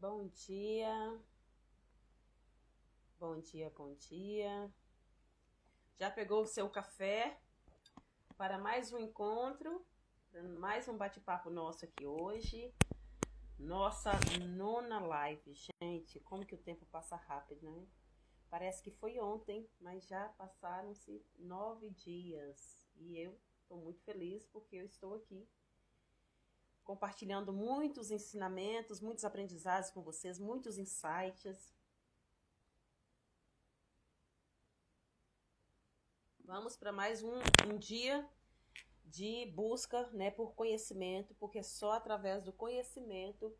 Bom dia, bom dia, bom dia. Já pegou o seu café para mais um encontro, mais um bate-papo nosso aqui hoje. Nossa nona live, gente, como que o tempo passa rápido, né? Parece que foi ontem, mas já passaram-se 9 dias. E eu estou muito feliz porque eu estou aqui compartilhando muitos ensinamentos, muitos aprendizados com vocês, muitos insights. Vamos para mais um dia de busca, né, por conhecimento, porque só através do conhecimento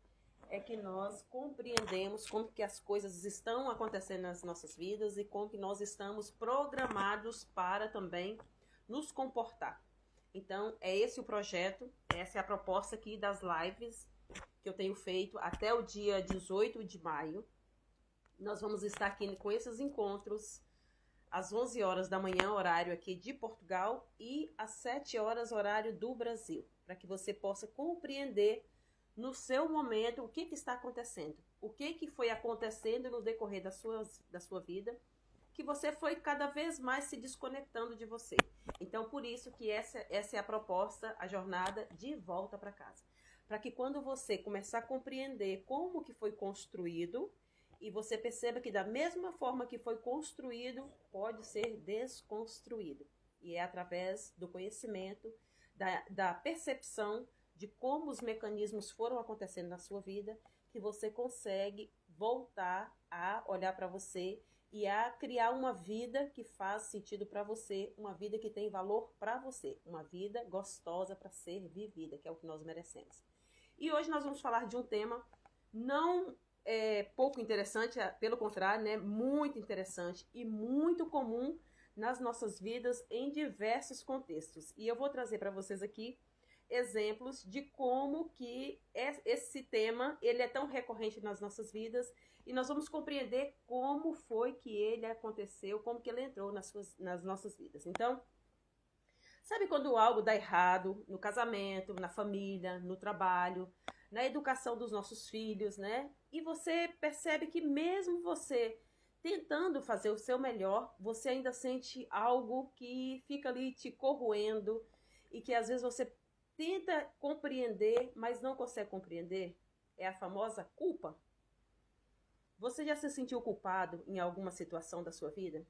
é que nós compreendemos como que as coisas estão acontecendo nas nossas vidas e como que nós estamos programados para também nos comportar. Então, é esse o projeto, essa é a proposta aqui das lives que eu tenho feito até o dia 18 de maio. Nós vamos estar aqui com esses encontros às 11 horas da manhã, horário aqui de Portugal, e às 7 horas, horário do Brasil, para que você possa compreender no seu momento o que está acontecendo, o que foi acontecendo no decorrer da sua vida, que você foi cada vez mais se desconectando de você. Então, por isso que essa é a proposta, a jornada de volta para casa. Para que quando você começar a compreender como que foi construído, e você perceba que da mesma forma que foi construído, pode ser desconstruído. E é através do conhecimento, da percepção de como os mecanismos foram acontecendo na sua vida, que você consegue voltar a olhar para você e a criar uma vida que faz sentido para você, uma vida que tem valor para você, uma vida gostosa para ser vivida, que é o que nós merecemos. E hoje nós vamos falar de um tema não pouco interessante, pelo contrário, né, muito interessante e muito comum nas nossas vidas em diversos contextos. E eu vou trazer para vocês aqui exemplos de como que esse tema ele é tão recorrente nas nossas vidas e nós vamos compreender como foi que ele aconteceu, como que ele entrou nas nossas vidas. Então, sabe quando algo dá errado no casamento, na família, no trabalho, na educação dos nossos filhos, né? E você percebe que mesmo você tentando fazer o seu melhor, você ainda sente algo que fica ali te corroendo e que às vezes você tenta compreender, mas não consegue compreender. É a famosa culpa. Você já se sentiu culpado em alguma situação da sua vida?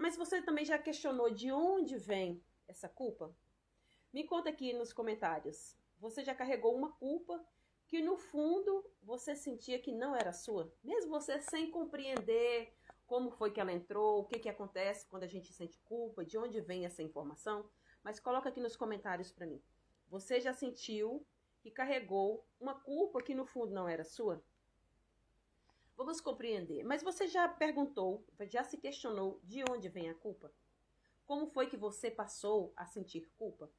Mas você também já questionou de onde vem essa culpa? Me conta aqui nos comentários. Você já carregou uma culpa que no fundo você sentia que não era sua? Mesmo você sem compreender como foi que ela entrou, o que acontece quando a gente sente culpa, de onde vem essa informação? Mas coloca aqui nos comentários para mim. Você já sentiu que carregou uma culpa que no fundo não era sua? Vamos compreender. Mas você já perguntou, já se questionou de onde vem a culpa? Como foi que você passou a sentir culpa?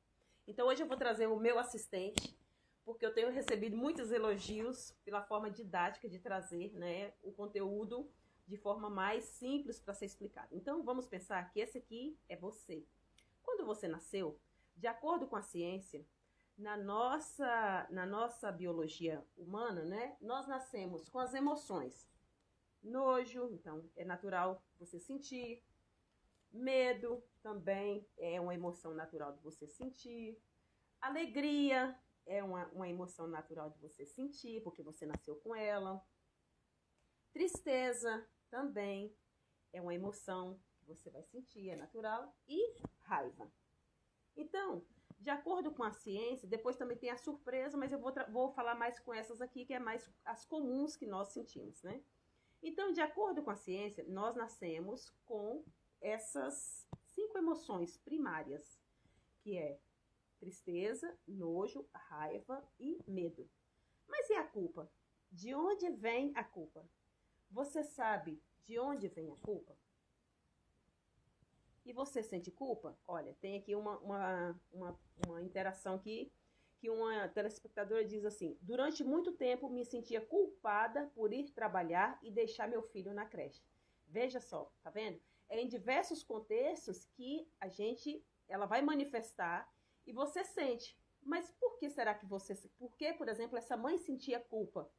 Então hoje eu vou trazer o meu assistente, porque eu tenho recebido muitos elogios pela forma didática de trazer, né, o conteúdo de forma mais simples para ser explicado. Então vamos pensar que esse aqui é você. Quando você nasceu, de acordo com a ciência, na nossa biologia humana, né, nós nascemos com as emoções. Nojo, então é natural você sentir. Medo também é uma emoção natural de você sentir. Alegria é uma emoção natural de você sentir, porque você nasceu com ela. Tristeza também é uma emoção que você vai sentir, é natural. E raiva. Então, de acordo com a ciência, depois também tem a surpresa, mas eu vou falar mais com essas aqui, que é mais as comuns que nós sentimos, né? Então, de acordo com a ciência, nós nascemos com essas 5 emoções primárias, que é tristeza, nojo, raiva e medo. Mas e a culpa? De onde vem a culpa? Você sabe de onde vem a culpa? E você sente culpa? Olha, tem aqui uma interação aqui, que uma telespectadora diz assim: durante muito tempo me sentia culpada por ir trabalhar e deixar meu filho na creche. Veja só, tá vendo? É em diversos contextos que ela vai manifestar e você sente. Mas por que será que por que, por exemplo, essa mãe sentia culpa?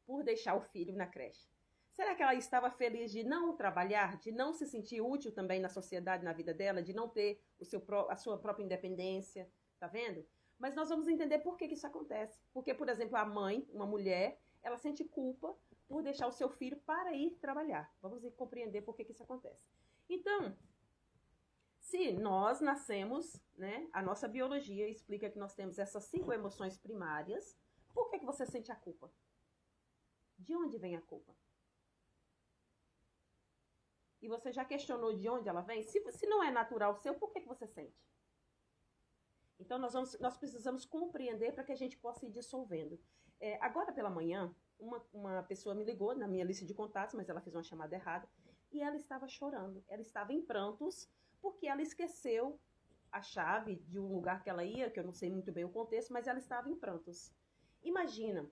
por deixar o filho na creche? Será que ela estava feliz de não trabalhar, de não se sentir útil também na sociedade, na vida dela, de não ter a sua própria independência? Tá vendo? Mas nós vamos entender por que isso acontece. Porque, por exemplo, a mãe, uma mulher, ela sente culpa por deixar o seu filho para ir trabalhar. Vamos compreender por que isso acontece. Então, se nós nascemos, né, a nossa biologia explica que nós temos essas 5 emoções primárias, por que você sente a culpa? De onde vem a culpa? E você já questionou de onde ela vem? Se não é natural seu, por que você sente? Então, nós precisamos compreender para que a gente possa ir dissolvendo. Agora pela manhã, uma pessoa me ligou na minha lista de contatos, mas ela fez uma chamada errada, e ela estava chorando. Ela estava em prantos, porque ela esqueceu a chave de um lugar que ela ia, que eu não sei muito bem o contexto, mas ela estava em prantos. Imagina,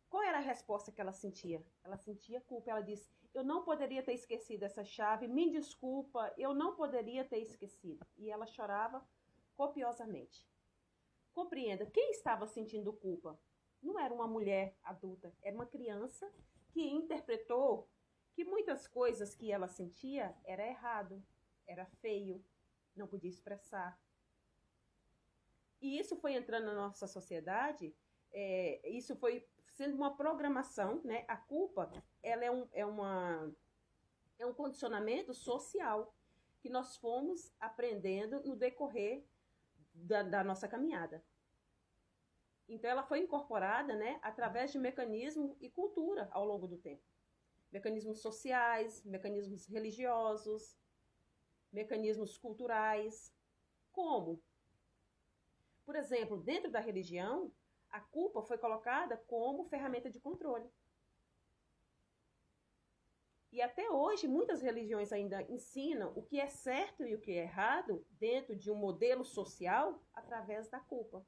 qual era a resposta que ela sentia? Ela sentia culpa. Ela disse, eu não poderia ter esquecido essa chave, me desculpa, eu não poderia ter esquecido. E ela chorava copiosamente. Compreenda, quem estava sentindo culpa? Não era uma mulher adulta, era uma criança que interpretou que muitas coisas que ela sentia era errado, era feio, não podia expressar. E isso foi entrando na nossa sociedade, isso foi sendo uma programação, né? A culpa, ela é um condicionamento social que nós fomos aprendendo no decorrer da nossa caminhada. Então, ela foi incorporada, né, através de mecanismo e cultura ao longo do tempo. Mecanismos sociais, mecanismos religiosos, mecanismos culturais. Como? Por exemplo, dentro da religião, a culpa foi colocada como ferramenta de controle. E até hoje, muitas religiões ainda ensinam o que é certo e o que é errado dentro de um modelo social através da culpa.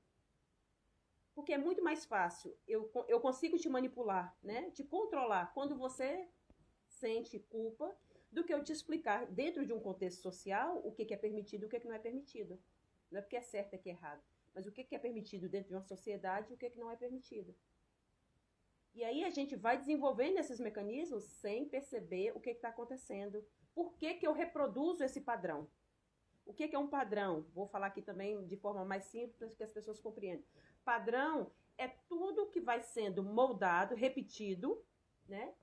Porque é muito mais fácil, eu consigo te manipular, né? Te controlar quando você sente culpa, do que eu te explicar dentro de um contexto social o que é permitido e o que não é permitido. Não é porque é certo é que é errado, mas o que é permitido dentro de uma sociedade e o que não é permitido. E aí a gente vai desenvolvendo esses mecanismos sem perceber o que está acontecendo. Por que eu reproduzo esse padrão? O que é um padrão? Vou falar aqui também de forma mais simples para que as pessoas compreendam. Padrão é tudo que vai sendo moldado, repetido, né?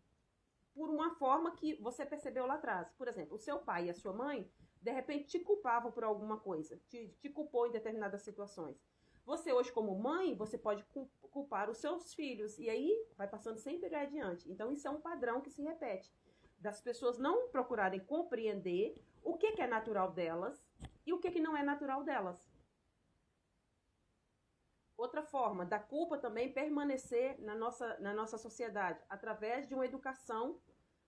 Por uma forma que você percebeu lá atrás. Por exemplo, o seu pai e a sua mãe, de repente, te culpavam por alguma coisa. Te culpou em determinadas situações. Você hoje, como mãe, você pode culpar os seus filhos. E aí, vai passando sempre adiante. Então, isso é um padrão que se repete. Das pessoas não procurarem compreender o que é natural delas e o que não é natural delas. Outra forma da culpa também permanecer na nossa sociedade, através de uma educação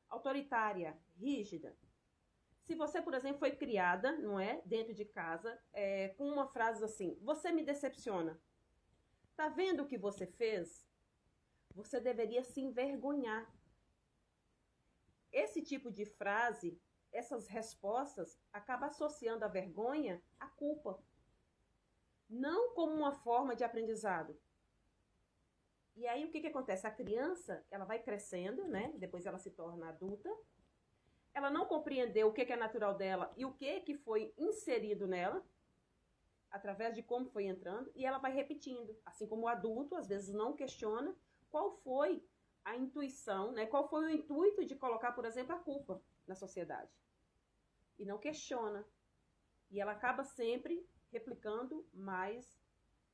autoritária, rígida. Se você, por exemplo, foi criada, não é, dentro de casa, com uma frase assim, você me decepciona. Tá vendo o que você fez? Você deveria se envergonhar. Esse tipo de frase, essas respostas, acaba associando a vergonha à culpa. Não como uma forma de aprendizado. E aí o que acontece? A criança, ela vai crescendo, né? Depois ela se torna adulta. Ela não compreendeu o que é natural dela e o que foi inserido nela, através de como foi entrando, e ela vai repetindo. Assim como o adulto, às vezes, não questiona qual foi a intuição, né? Qual foi o intuito de colocar, por exemplo, a culpa na sociedade. E não questiona. E ela acaba sempre replicando mais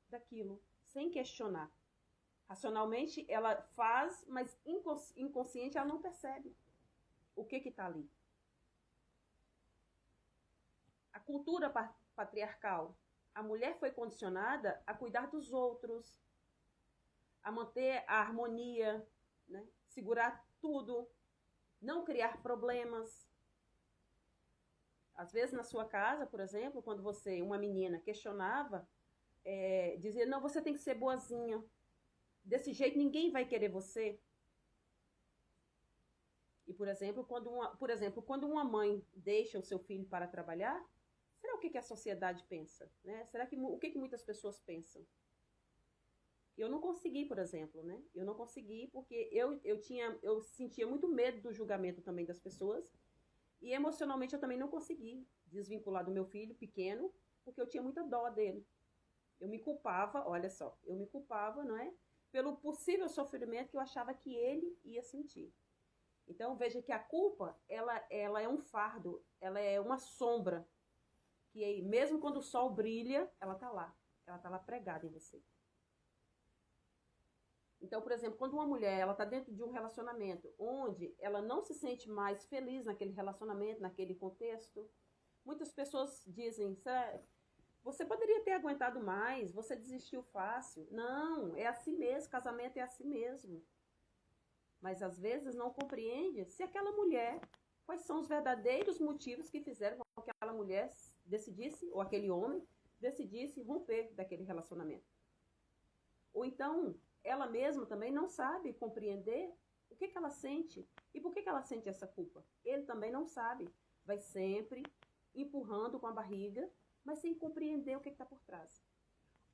daquilo, sem questionar. Racionalmente, ela faz, mas inconsciente ela não percebe o que está ali. A cultura patriarcal. A mulher foi condicionada a cuidar dos outros, a manter a harmonia, né? Segurar tudo, não criar problemas. Às vezes, na sua casa, por exemplo, quando uma menina, questionava, dizia, não, você tem que ser boazinha. Desse jeito, ninguém vai querer você. E, por exemplo, quando uma mãe deixa o seu filho para trabalhar, será o que a sociedade pensa? Né? Será o que muitas pessoas pensam? Eu não consegui, por exemplo, né? Eu não consegui porque eu sentia muito medo do julgamento também das pessoas e emocionalmente eu também não consegui desvincular do meu filho pequeno porque eu tinha muita dó dele. Eu me culpava, olha só, eu me culpava, não é? Pelo possível sofrimento que eu achava que ele ia sentir. Então veja que a culpa, ela é um fardo, ela é uma sombra que aí, mesmo quando o sol brilha, ela tá lá pregada em você. Então, por exemplo, quando uma mulher ela está dentro de um relacionamento onde ela não se sente mais feliz naquele relacionamento, naquele contexto, muitas pessoas dizem: você poderia ter aguentado mais, você desistiu fácil. Não, é assim mesmo, casamento é assim mesmo. Mas às vezes não compreende se aquela mulher, quais são os verdadeiros motivos que fizeram com que aquela mulher decidisse, ou aquele homem, decidisse romper daquele relacionamento. Ou então, ela mesma também não sabe compreender o que ela sente e por que ela sente essa culpa. Ele também não sabe. Vai sempre empurrando com a barriga, mas sem compreender o que está por trás.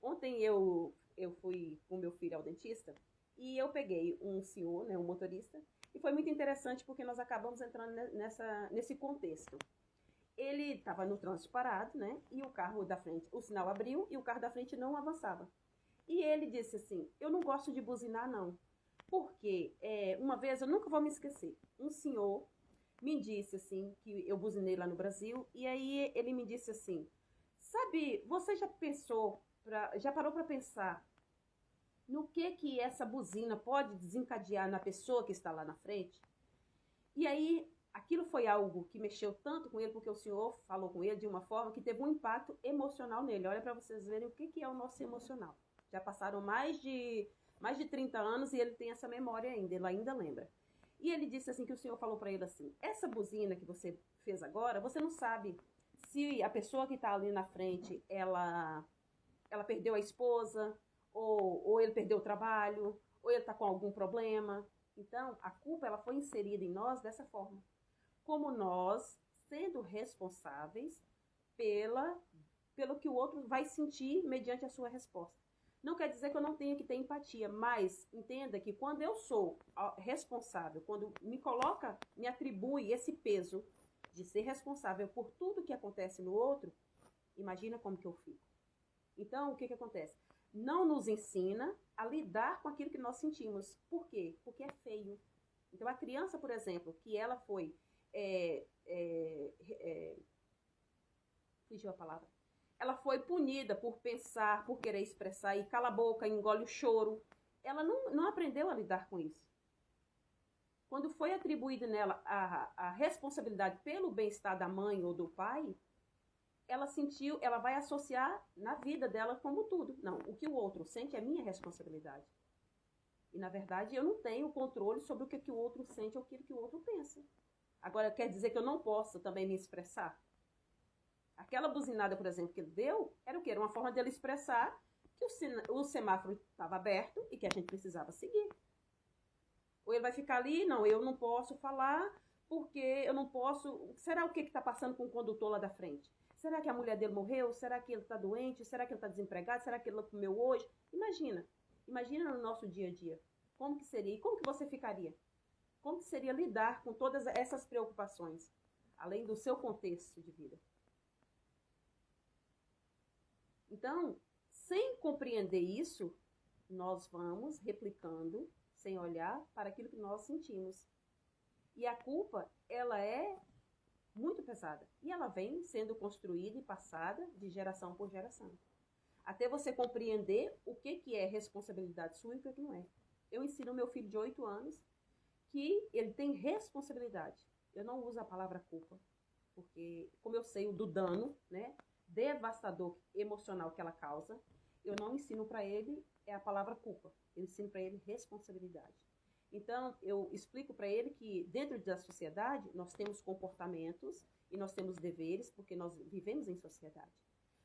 Ontem eu fui com meu filho ao dentista e eu peguei um senhor, né, um motorista, e foi muito interessante porque nós acabamos entrando nesse contexto. Ele estava no trânsito parado, né, e o carro da frente, o sinal abriu e o carro da frente não avançava. E ele disse assim: eu não gosto de buzinar, não. Porque uma vez, eu nunca vou me esquecer, um senhor me disse assim, que eu buzinei lá no Brasil, e aí ele me disse assim: sabe, você já pensou, já parou para pensar no que essa buzina pode desencadear na pessoa que está lá na frente? E aí, aquilo foi algo que mexeu tanto com ele, porque o senhor falou com ele de uma forma que teve um impacto emocional nele. Olha para vocês verem o que é o nosso emocional. Já passaram mais de 30 anos e ele tem essa memória ainda, ele ainda lembra. E ele disse assim, que o senhor falou para ele assim: essa buzina que você fez agora, você não sabe se a pessoa que está ali na frente, ela perdeu a esposa, ou ele perdeu o trabalho, ou ele está com algum problema. Então, a culpa ela foi inserida em nós dessa forma. Como nós, sendo responsáveis pelo que o outro vai sentir mediante a sua resposta. Não quer dizer que eu não tenha que ter empatia, mas entenda que quando eu sou responsável, quando me atribui esse peso de ser responsável por tudo que acontece no outro, imagina como que eu fico. Então, o que acontece? Não nos ensina a lidar com aquilo que nós sentimos. Por quê? Porque é feio. Então, a criança, por exemplo, que ela foi... fugiu a palavra. Ela foi punida por pensar, por querer expressar, e cala a boca, engole o choro. Ela não aprendeu a lidar com isso. Quando foi atribuída nela a responsabilidade pelo bem-estar da mãe ou do pai, ela vai associar na vida dela como tudo. Não, o que o outro sente é minha responsabilidade. E, na verdade, eu não tenho controle sobre o que o outro sente ou o que o outro pensa. Agora, quer dizer que eu não posso também me expressar? Aquela buzinada, por exemplo, que ele deu, era o quê? Era uma forma dele expressar que o semáforo estava aberto e que a gente precisava seguir. Ou ele vai ficar ali, não, eu não posso falar porque eu não posso... Será o que está passando com o condutor lá da frente? Será que a mulher dele morreu? Será que ele está doente? Será que ele está desempregado? Será que ele comeu hoje? Imagina no nosso dia a dia. Como que seria? E como que você ficaria? Como que seria lidar com todas essas preocupações, além do seu contexto de vida? Então, sem compreender isso, nós vamos replicando, sem olhar para aquilo que nós sentimos. E a culpa, ela é muito pesada. E ela vem sendo construída e passada de geração por geração. Até você compreender o que é responsabilidade sua e o que não é. Eu ensino meu filho de 8 anos que ele tem responsabilidade. Eu não uso a palavra culpa, porque como eu sei do dano, né, devastador emocional que ela causa, eu não ensino para ele a palavra culpa. Eu ensino para ele responsabilidade. Então, eu explico para ele que dentro da sociedade nós temos comportamentos e nós temos deveres, porque nós vivemos em sociedade.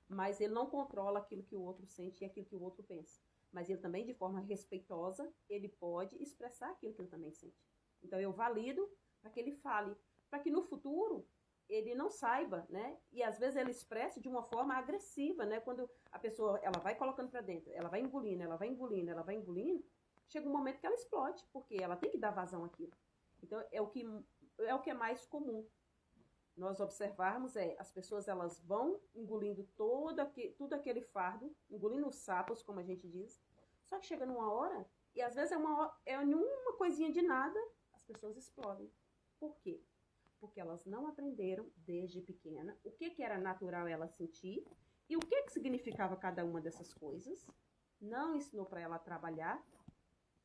Mas ele não controla aquilo que o outro sente e aquilo que o outro pensa. Mas ele também, de forma respeitosa, ele pode expressar aquilo que ele também sente. Então, eu valido para que ele fale, para que no futuro ele não saiba, né? E às vezes ele expressa de uma forma agressiva, né? Quando a pessoa, ela vai colocando para dentro, ela vai engolindo, ela vai engolindo, ela vai engolindo, chega um momento que ela explode, porque ela tem que dar vazão àquilo. Então, é o que é mais comum. Nós observarmos as pessoas, elas vão engolindo tudo aquele fardo, engolindo os sapos, como a gente diz, só que chega numa hora, e às vezes é uma coisinha de nada, as pessoas explodem. Por quê? Porque elas não aprenderam desde pequena o que era natural ela sentir e o que significava cada uma dessas coisas. Não ensinou para ela trabalhar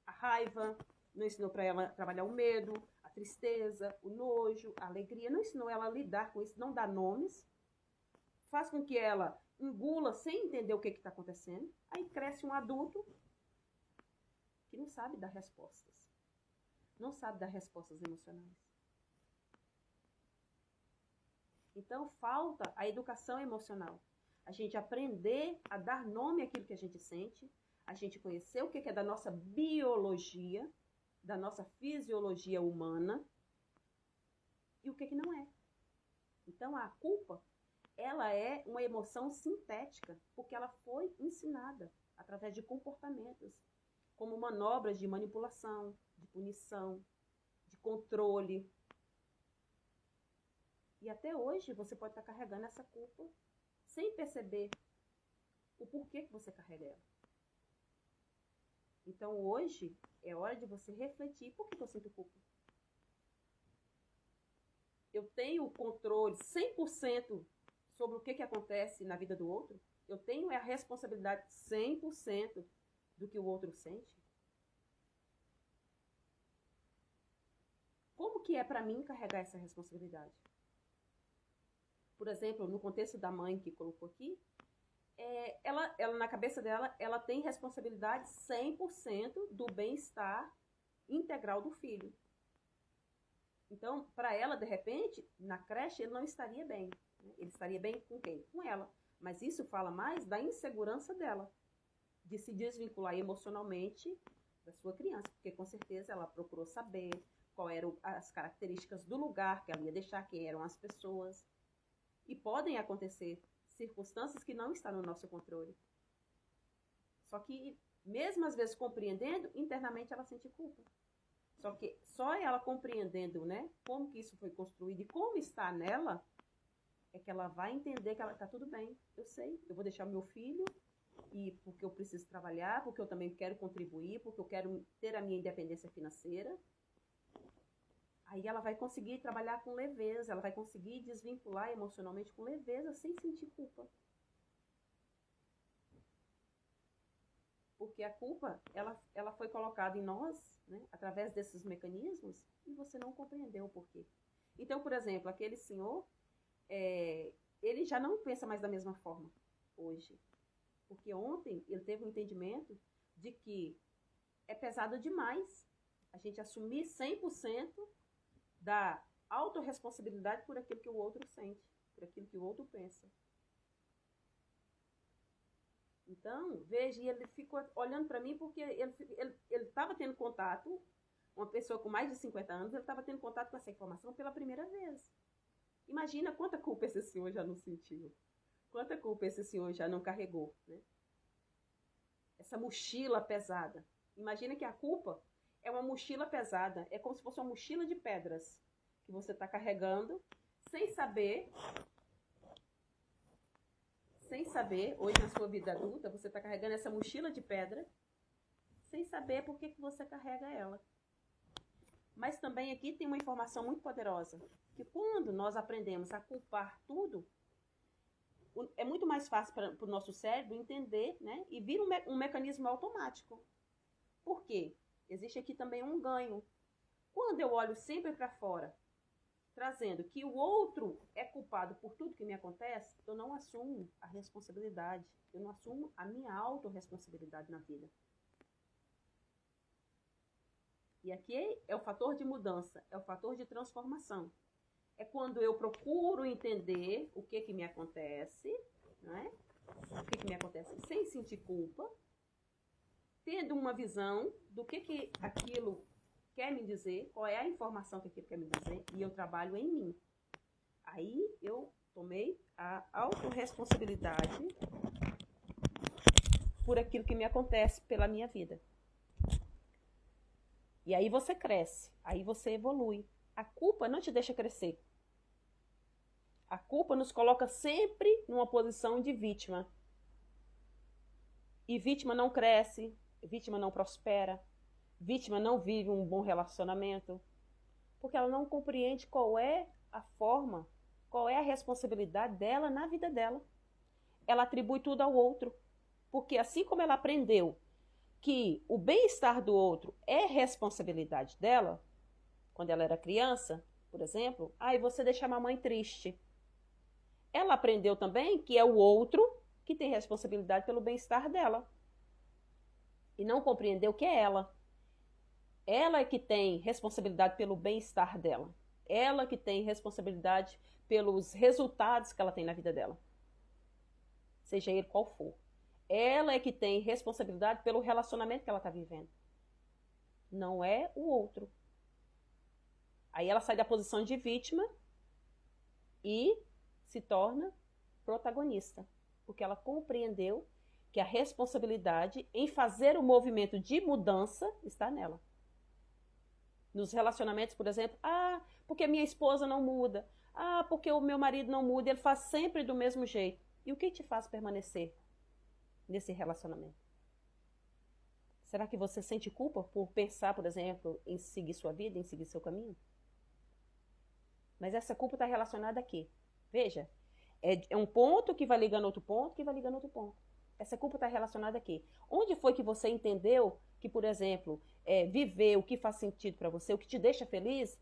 a raiva, não ensinou para ela trabalhar o medo, a tristeza, o nojo, a alegria, não ensinou ela a lidar com isso, não dá nomes, faz com que ela engula sem entender o que está acontecendo. Aí cresce um adulto que não sabe dar respostas, não sabe dar respostas emocionais. Então, falta a educação emocional. A gente aprender a dar nome àquilo que a gente sente, a gente conhecer o que é da nossa biologia, da nossa fisiologia humana, e o que não é. Então, a culpa, ela é uma emoção sintética, porque ela foi ensinada através de comportamentos, como manobras de manipulação, de punição, de controle. E até hoje você pode estar carregando essa culpa sem perceber o porquê que você carrega ela. Então hoje é hora de você refletir: por que eu sinto culpa? Eu tenho controle 100% sobre o que acontece na vida do outro? Eu tenho a responsabilidade 100% do que o outro sente? Como que é para mim carregar essa responsabilidade? Por exemplo, no contexto da mãe que colocou aqui, ela na cabeça dela, ela tem responsabilidade 100% do bem-estar integral do filho. Então, para ela, de repente, na creche, ele não estaria bem. Né? Ele estaria bem com quem? Com ela. Mas isso fala mais da insegurança dela, de se desvincular emocionalmente da sua criança, porque com certeza ela procurou saber quais eram as características do lugar que ela ia deixar, quem eram as pessoas. E podem acontecer circunstâncias que não estão no nosso controle. Só que, mesmo às vezes compreendendo, internamente ela sente culpa. Só que só ela compreendendo, né, como que isso foi construído e como está nela, é que ela vai entender que ela está tudo bem. Eu sei, eu vou deixar o meu filho, e porque eu preciso trabalhar, porque eu também quero contribuir, porque eu quero ter a minha independência financeira. Aí ela vai conseguir trabalhar com leveza, ela vai conseguir desvincular emocionalmente com leveza, sem sentir culpa. Porque a culpa, ela foi colocada em nós, né, através desses mecanismos, e você não compreendeu o porquê. Então, por exemplo, aquele senhor, ele já não pensa mais da mesma forma hoje. Porque ontem ele teve um entendimento de que é pesado demais a gente assumir 100% da autorresponsabilidade por aquilo que o outro sente, por aquilo que o outro pensa. Então, veja, ele ficou olhando para mim porque ele estava tendo contato, uma pessoa com mais de 50 anos, ele estava tendo contato com essa informação pela primeira vez. Imagina quanta culpa esse senhor já não sentiu, quanta culpa esse senhor já não carregou, né? Essa mochila pesada. Imagina que a culpa é uma mochila pesada, é como se fosse uma mochila de pedras que você está carregando, sem saber, hoje na sua vida adulta, você está carregando essa mochila de pedra, sem saber por que você carrega ela. Mas também aqui tem uma informação muito poderosa, que quando nós aprendemos a culpar tudo, é muito mais fácil para o nosso cérebro entender, né? E vira um mecanismo automático. Por quê? Existe aqui também um ganho. Quando eu olho sempre para fora, trazendo que o outro é culpado por tudo que me acontece, eu não assumo a responsabilidade, eu não assumo a minha autorresponsabilidade na vida. E aqui é o fator de mudança, é o fator de transformação. É quando eu procuro entender o que me acontece, né? O que me acontece sem sentir culpa, tendo uma visão do que aquilo quer me dizer, qual é a informação que aquilo quer me dizer, e eu trabalho em mim. Aí eu tomei a autorresponsabilidade por aquilo que me acontece pela minha vida. E aí você cresce, aí você evolui. A culpa não te deixa crescer. A culpa nos coloca sempre numa posição de vítima. E vítima não cresce, vítima não prospera, vítima não vive um bom relacionamento, porque ela não compreende qual é a forma, qual é a responsabilidade dela na vida dela. Ela atribui tudo ao outro, porque assim como ela aprendeu que o bem-estar do outro é responsabilidade dela, quando ela era criança, por exemplo, aí você deixa a mamãe triste. Ela aprendeu também que é o outro que tem responsabilidade pelo bem-estar dela. E não compreendeu que é ela. Ela é que tem responsabilidade pelo bem-estar dela. Ela que tem responsabilidade pelos resultados que ela tem na vida dela. Seja ele qual for. Ela é que tem responsabilidade pelo relacionamento que ela está vivendo. Não é o outro. Aí ela sai da posição de vítima e se torna protagonista. Porque ela compreendeu que a responsabilidade em fazer o movimento de mudança está nela. Nos relacionamentos, por exemplo, porque minha esposa não muda, porque o meu marido não muda, ele faz sempre do mesmo jeito. E o que te faz permanecer nesse relacionamento? Será que você sente culpa por pensar, por exemplo, em seguir sua vida, em seguir seu caminho? Mas essa culpa está relacionada a quê? Veja, é um ponto que vai ligando outro ponto, que vai ligando outro ponto. Essa culpa está relacionada a quê? Onde foi que você entendeu que, por exemplo, viver o que faz sentido para você, o que te deixa feliz,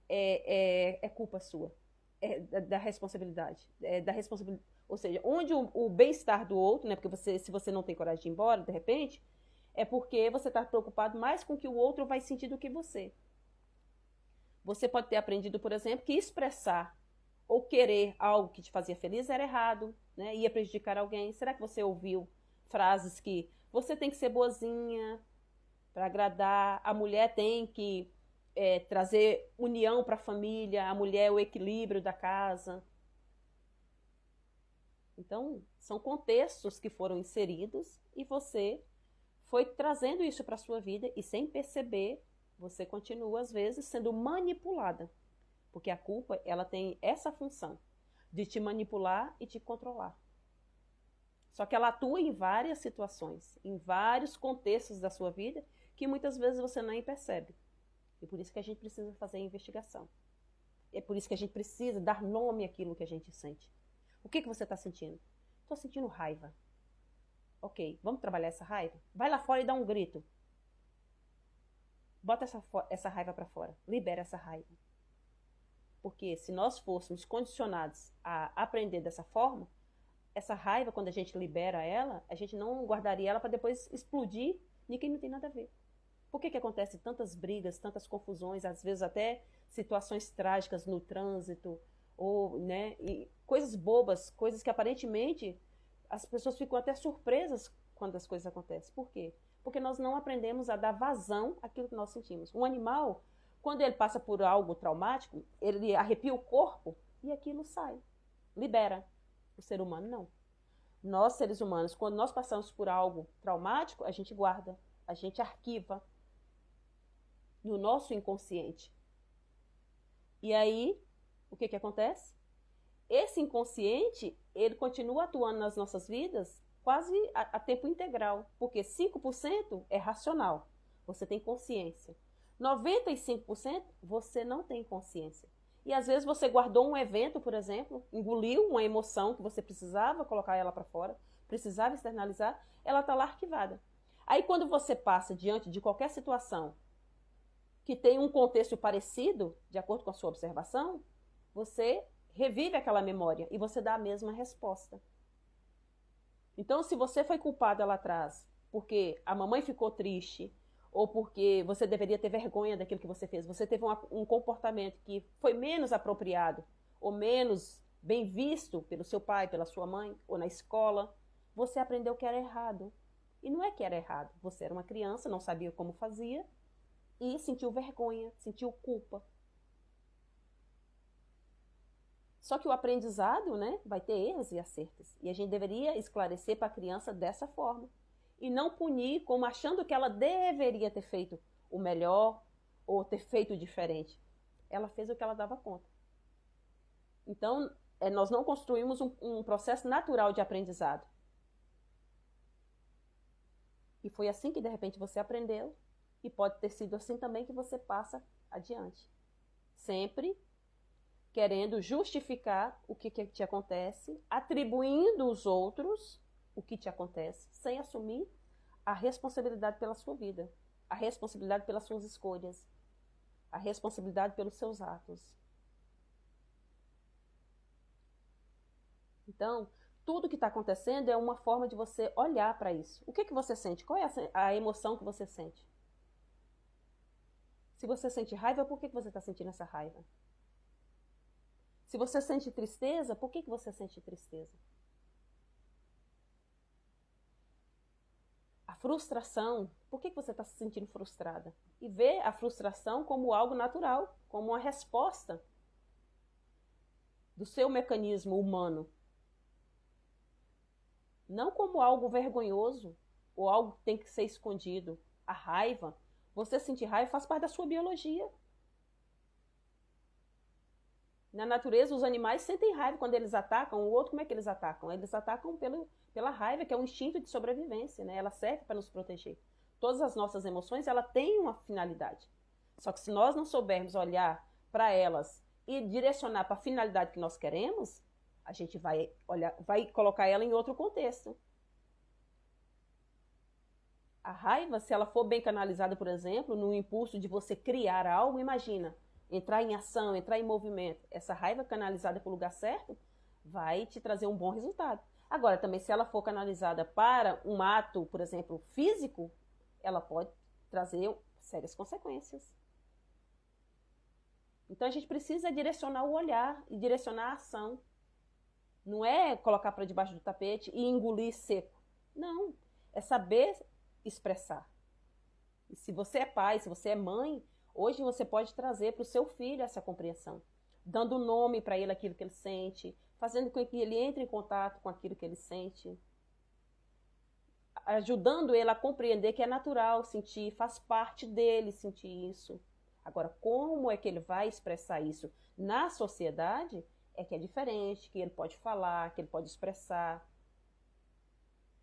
é culpa sua, da responsabilidade, ou seja, onde o bem-estar do outro, né? Porque se você não tem coragem de ir embora, de repente, é porque você está preocupado mais com o que o outro vai sentir do que você. Você pode ter aprendido, por exemplo, que expressar ou querer algo que te fazia feliz era errado, né? Ia prejudicar alguém. Será que você ouviu frases que você tem que ser boazinha para agradar, a mulher tem que trazer união para a família, a mulher é o equilíbrio da casa? Então, são contextos que foram inseridos e você foi trazendo isso para a sua vida e sem perceber, você continua, às vezes, sendo manipulada. Porque a culpa, ela tem essa função de te manipular e te controlar. Só que ela atua em várias situações, em vários contextos da sua vida, que muitas vezes você nem percebe. E por isso que a gente precisa fazer a investigação. É por isso que a gente precisa dar nome àquilo que a gente sente. O que você está sentindo? Estou sentindo raiva. Ok, vamos trabalhar essa raiva? Vai lá fora e dá um grito. Bota essa raiva para fora. Libera essa raiva. Porque se nós fôssemos condicionados a aprender dessa forma, essa raiva, quando a gente libera ela, a gente não guardaria ela para depois explodir em quem não tem nada a ver. Por que acontece tantas brigas, tantas confusões, às vezes até situações trágicas no trânsito, ou, né, e coisas bobas, coisas que aparentemente as pessoas ficam até surpresas quando as coisas acontecem. Por quê? Porque nós não aprendemos a dar vazão àquilo que nós sentimos. Um animal, quando ele passa por algo traumático, ele arrepia o corpo e aquilo sai, libera. O ser humano não. Nós, seres humanos, quando nós passamos por algo traumático, a gente guarda, a gente arquiva no nosso inconsciente. E aí, o que acontece? Esse inconsciente, ele continua atuando nas nossas vidas quase a tempo integral, porque 5% é racional, você tem consciência. 95% você não tem consciência. E às vezes você guardou um evento, por exemplo, engoliu uma emoção que você precisava colocar ela para fora, precisava externalizar, ela está lá arquivada. Aí quando você passa diante de qualquer situação que tem um contexto parecido, de acordo com a sua observação, você revive aquela memória e você dá a mesma resposta. Então, se você foi culpada lá atrás porque a mamãe ficou triste, ou porque você deveria ter vergonha daquilo que você fez, você teve um comportamento que foi menos apropriado, ou menos bem visto pelo seu pai, pela sua mãe, ou na escola, você aprendeu que era errado. E não é que era errado, você era uma criança, não sabia como fazia, e sentiu vergonha, sentiu culpa. Só que o aprendizado, né, vai ter erros e acertos. E a gente deveria esclarecer para a criança dessa forma. E não punir como achando que ela deveria ter feito o melhor ou ter feito diferente. Ela fez o que ela dava conta. Então, nós não construímos um processo natural de aprendizado. E foi assim que, de repente, você aprendeu. E pode ter sido assim também que você passa adiante. Sempre querendo justificar o que te acontece, atribuindo aos outros o que te acontece, sem assumir a responsabilidade pela sua vida, a responsabilidade pelas suas escolhas, a responsabilidade pelos seus atos. Então, tudo que está acontecendo é uma forma de você olhar para isso. O que você sente? Qual é a emoção que você sente? Se você sente raiva, por que você está sentindo essa raiva? Se você sente tristeza, por que você sente tristeza? A frustração, por que você está se sentindo frustrada? E vê a frustração como algo natural, como uma resposta do seu mecanismo humano. Não como algo vergonhoso ou algo que tem que ser escondido. A raiva, você sentir raiva faz parte da sua biologia. Na natureza, os animais sentem raiva quando eles atacam o outro. Como é que eles atacam? Eles atacam pela raiva, que é um instinto de sobrevivência, né? Ela serve para nos proteger. Todas as nossas emoções, ela tem uma finalidade. Só que se nós não soubermos olhar para elas e direcionar para a finalidade que nós queremos, a gente vai colocar ela em outro contexto. A raiva, se ela for bem canalizada, por exemplo, no impulso de você criar algo, imagina, entrar em ação, entrar em movimento. Essa raiva canalizada para o lugar certo vai te trazer um bom resultado. Agora, também, se ela for canalizada para um ato, por exemplo, físico, ela pode trazer sérias consequências. Então, a gente precisa direcionar o olhar e direcionar a ação. Não é colocar para debaixo do tapete e engolir seco. Não, é saber expressar. E se você é pai, se você é mãe, hoje você pode trazer para o seu filho essa compreensão, dando nome para ele aquilo que ele sente, fazendo com que ele entre em contato com aquilo que ele sente, ajudando ele a compreender que é natural sentir, faz parte dele sentir isso. Agora, como é que ele vai expressar isso na sociedade, é que é diferente, que ele pode falar, que ele pode expressar,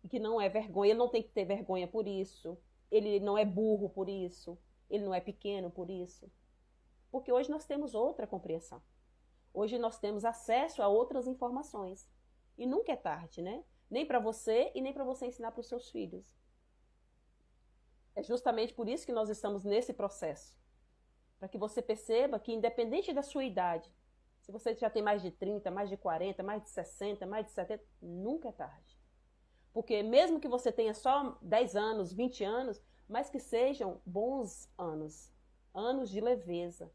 e que não é vergonha, ele não tem que ter vergonha por isso, ele não é burro por isso, ele não é pequeno por isso. Porque hoje nós temos outra compreensão. Hoje nós temos acesso a outras informações. E nunca é tarde, né? Nem para você e nem para você ensinar para os seus filhos. É justamente por isso que nós estamos nesse processo. Para que você perceba que, independente da sua idade, se você já tem mais de 30, mais de 40, mais de 60, mais de 70, nunca é tarde. Porque mesmo que você tenha só 10 anos, 20 anos, mas que sejam bons anos, anos de leveza,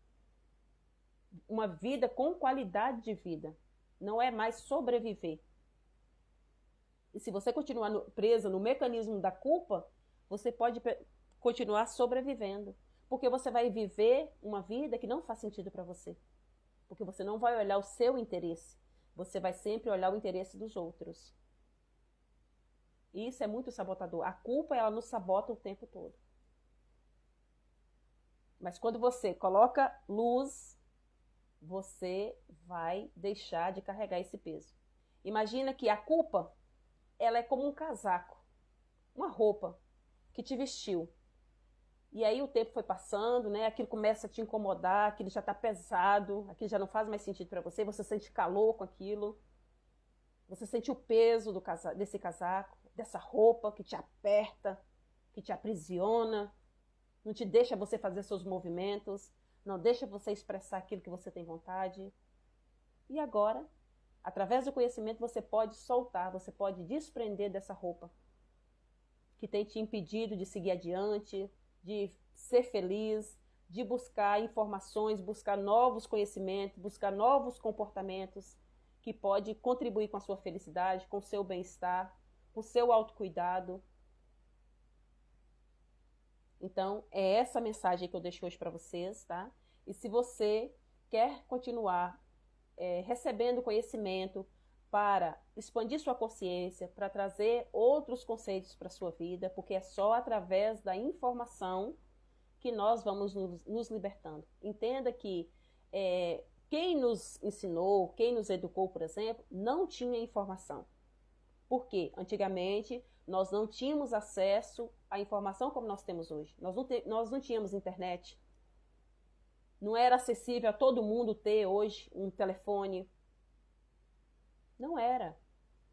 uma vida com qualidade de vida, não é mais sobreviver. E se você continuar presa no mecanismo da culpa, você pode continuar sobrevivendo, porque você vai viver uma vida que não faz sentido para você, porque você não vai olhar o seu interesse, você vai sempre olhar o interesse dos outros. E isso é muito sabotador. A culpa, ela nos sabota o tempo todo. Mas quando você coloca luz, você vai deixar de carregar esse peso. Imagina que a culpa, ela é como um casaco, uma roupa que te vestiu. E aí o tempo foi passando, né? Aquilo começa a te incomodar, aquilo já está pesado, aquilo já não faz mais sentido para você, você sente calor com aquilo, você sente o peso desse casaco, dessa roupa que te aperta, que te aprisiona, não te deixa você fazer seus movimentos, não deixa você expressar aquilo que você tem vontade. E agora, através do conhecimento, você pode soltar, você pode desprender dessa roupa que tem te impedido de seguir adiante, de ser feliz, de buscar informações, buscar novos conhecimentos, buscar novos comportamentos que pode contribuir com a sua felicidade, com o seu bem-estar, com o seu autocuidado. Então, é essa mensagem que eu deixo hoje para vocês, tá? E se você quer continuar recebendo conhecimento para expandir sua consciência, para trazer outros conceitos para a sua vida, porque é só através da informação que nós vamos nos libertando. Entenda que quem nos ensinou, quem nos educou, por exemplo, não tinha informação. Por quê? Antigamente, nós não tínhamos acesso à informação como nós temos hoje. Nós não tínhamos internet. Não era acessível a todo mundo ter hoje um telefone. Não era.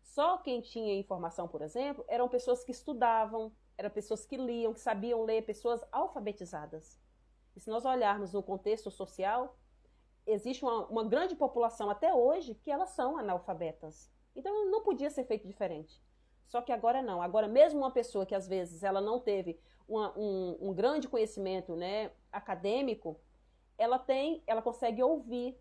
Só quem tinha informação, por exemplo, eram pessoas que estudavam, eram pessoas que liam, que sabiam ler, pessoas alfabetizadas. E se nós olharmos no contexto social, existe uma grande população até hoje que elas são analfabetas. Então não podia ser feito diferente. Só que agora não. Agora mesmo uma pessoa que às vezes ela não teve um grande conhecimento, né, acadêmico, ela consegue ouvir.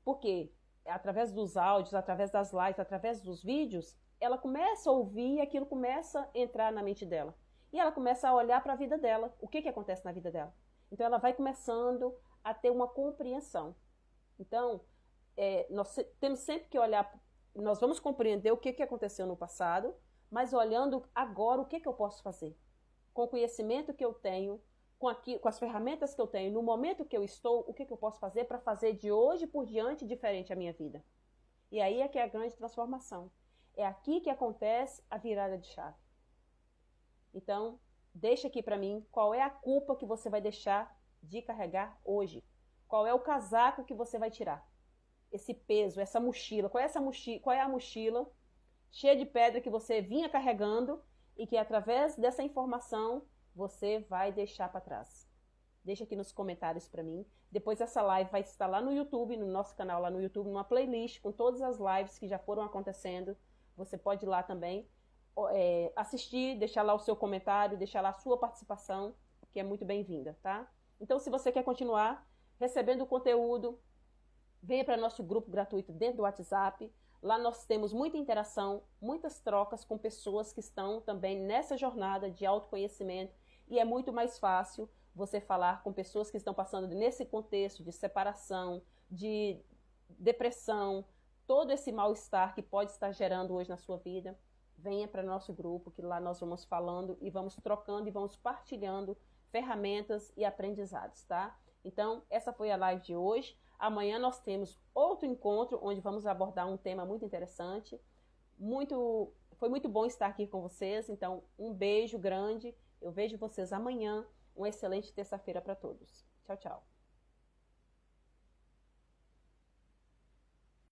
Por quê? Através dos áudios, através das lives, através dos vídeos, ela começa a ouvir e aquilo começa a entrar na mente dela. E ela começa a olhar para a vida dela. O que acontece na vida dela? Então ela vai começando a ter uma compreensão. Então, nós temos sempre que olhar, nós vamos compreender o que aconteceu no passado, mas olhando agora o que eu posso fazer. Com o conhecimento que eu tenho, com as ferramentas que eu tenho, no momento que eu estou, o que eu posso fazer para fazer de hoje por diante diferente a minha vida. E aí é que é a grande transformação. É aqui que acontece a virada de chave. Então, deixa aqui para mim qual é a culpa que você vai deixar de carregar hoje. Qual é o casaco que você vai tirar? Esse peso, essa mochila. Qual é a mochila cheia de pedra que você vinha carregando e que através dessa informação você vai deixar para trás? Deixa aqui nos comentários para mim. Depois essa live vai estar lá no YouTube, no nosso canal lá no YouTube, numa playlist com todas as lives que já foram acontecendo. Você pode ir lá também assistir, deixar lá o seu comentário, deixar lá a sua participação, que é muito bem-vinda, tá? Então, se você quer continuar recebendo o conteúdo, venha para nosso grupo gratuito dentro do WhatsApp. Lá nós temos muita interação, muitas trocas com pessoas que estão também nessa jornada de autoconhecimento e é muito mais fácil você falar com pessoas que estão passando nesse contexto de separação, de depressão, todo esse mal-estar que pode estar gerando hoje na sua vida. Venha para nosso grupo, que lá nós vamos falando e vamos trocando e vamos partilhando ferramentas e aprendizados, tá? Então, essa foi a live de hoje. Amanhã nós temos outro encontro, onde vamos abordar um tema muito interessante. Foi muito bom estar aqui com vocês, então um beijo grande. Eu vejo vocês amanhã. Uma excelente terça-feira para todos. Tchau, tchau.